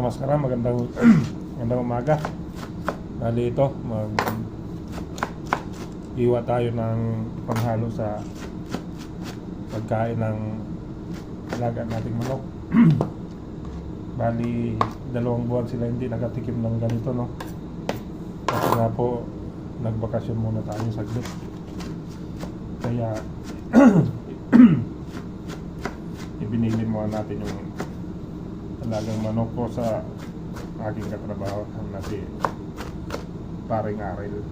kamaskara, magandang magandang umaga. Bali ito, iwa tayo ng panghalo sa pagkain ng alaga nating manok. Bali 2 buwan sila hindi nakatikim ng ganito, no? Kasi nga po nagbakasyon muna tayo saglit. Kaya ibinili muna natin yung alagang manok ko sa aking katrabaho na si paring Aril.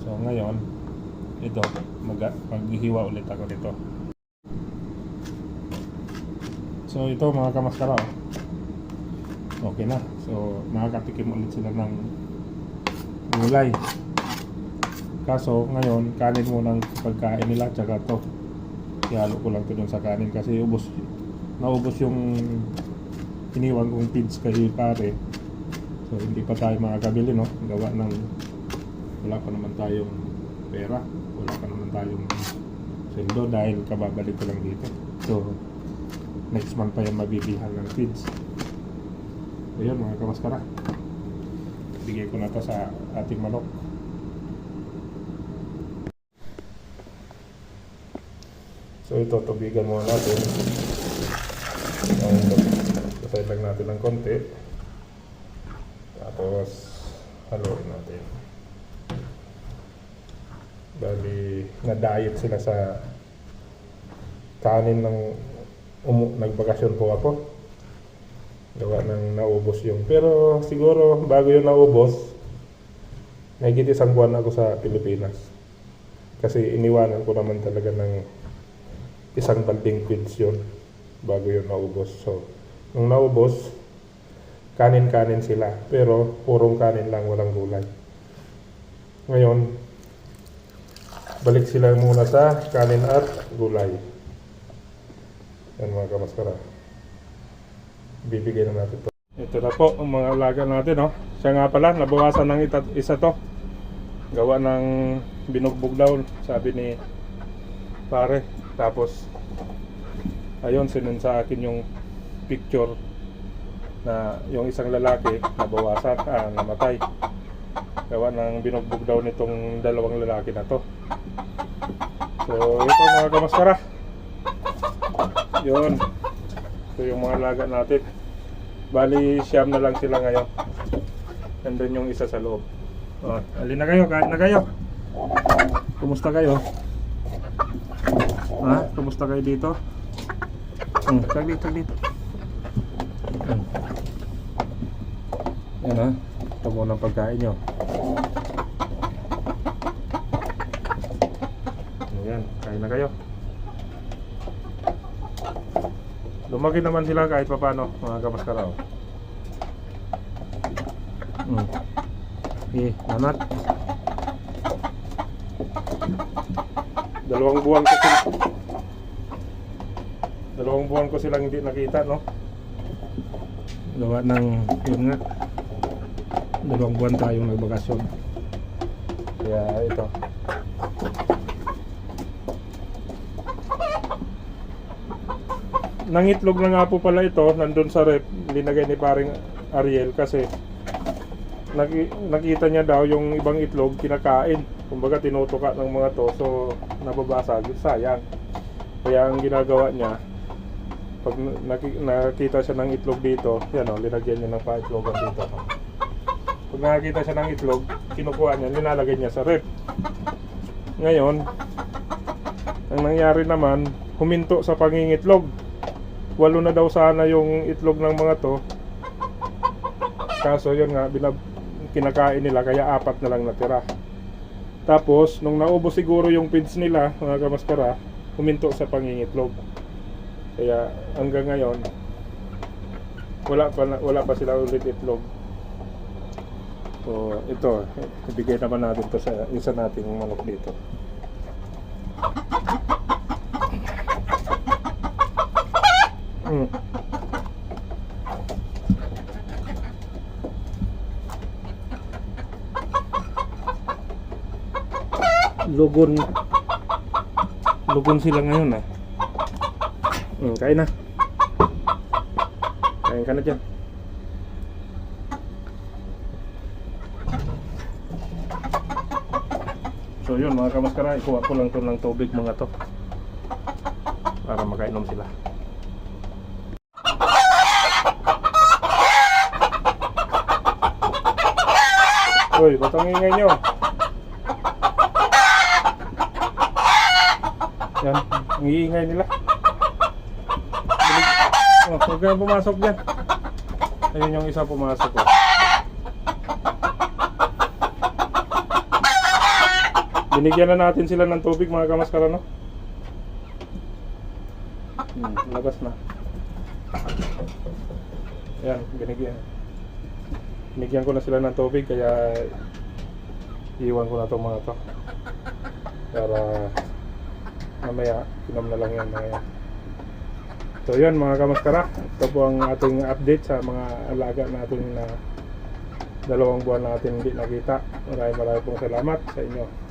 So ngayon ito maghihiwa ulit ako dito. So ito mga kamaskara, okay na. So makakatikim ulit sila ng gulay. Kaso ngayon kanin muna ang pagkain nila, tsaka to ihalo ko lang ito dun sa kanin kasi naubos yung iniwan kong feeds kay pare. So hindi pa tayo makakabili, no? Gawa ng wala pa naman tayong pera, wala pa naman tayong sweldo dahil kababalik ko lang dito. So next month pa yan mabibihan ng feeds. Ayun mga kamaskara, bigay ko na to sa ating manok. So ito, tubigan muna natin. Patay lang natin ng konti. Tapos haluin natin. Bali na-diet sila sa kanin ng nagbakasyon po ako. Gawa ng naubos yung, pero siguro bago yung naubos, nahigit 1 buwan ako sa Pilipinas. Kasi iniwanan ko naman talaga ng 1 balding feeds yun bago yun naubos. So nung naubos, kanin-kanin sila, pero purong kanin lang, walang gulay. Ngayon balik sila muna sa kanin at gulay. Yan mga kamaskara, bibigay na natin to. Ito na po ang mga alaga natin, no? Siya nga pala, nabawasan ng isa to, gawa ng binugbog daw, sabi ni pare. Tapos ayun, sinun sa akin yung picture na yung isang lalaki nabawasan, namatay, gawa ng binugbog daw nitong 2 lalaki na to. So ito mga kamaskara, yun, ito yung mga alaga natin. Bali 9 na lang sila ngayon. Nandun yung isa sa loob. Alin na kayo, kain na kayo. Kumusta kayo? Kumusta kayo dito? Taglit. Yan ito muna ang pagkain nyo. Ayan, kain na kayo. Lumaki naman sila kahit pa paano mga kamaskara. Anak, 2 buwan ko silang hindi nakita, no? Gawa ng yun nga, 2 buwan tayong nagbakasyon. Kaya ito, nangitlog na nga po pala ito, nandun sa rep, linagay ni paring Ariel kasi nakita niya daw yung ibang itlog kinakain, kumbaga tinutuka ng mga to, so nababasag, sayang. Kaya ang ginagawa niya, pag nakita siya ng itlog dito, yan linagyan niya ng pa-itlogan dito. Pag nakita siya ng itlog, kinukuha niya, linalagay niya sa rep. Ngayon, ang nangyari naman, huminto sa pangingitlog. 8 na daw sana yung itlog ng mga to, kaso yun nga, kinakain nila, kaya 4 na lang natira. Tapos nung naubos siguro yung feeds nila mga kamaskara, huminto sa pangingitlog. Kaya hanggang ngayon wala pa sila ulit itlog. So ito, ibigay naman natin to sa isa nating manok dito. Lugon sila ngayon. Kain na. Kain ka na dyan. So yun mga kamaskara, ikuha ko lang to ng tubig mga to para makainom sila. Uy, ba't ang ingay nyo? Yan, ang iingay nila. Oh, huwag kayong pumasok dyan. Ayun yung isa pumasok oh. Binigyan na natin sila ng tubig mga kamaskara, no? Labas na. Yan, binigyan ko na sila ng tubig, kaya iwan ko na itong mga to para mamaya inom na lang yan mga yan. So yun mga kamaskara, ito po ang ating update sa mga alaga natin na 2 buwan natin hindi nakita. Maraming pong salamat sa inyo.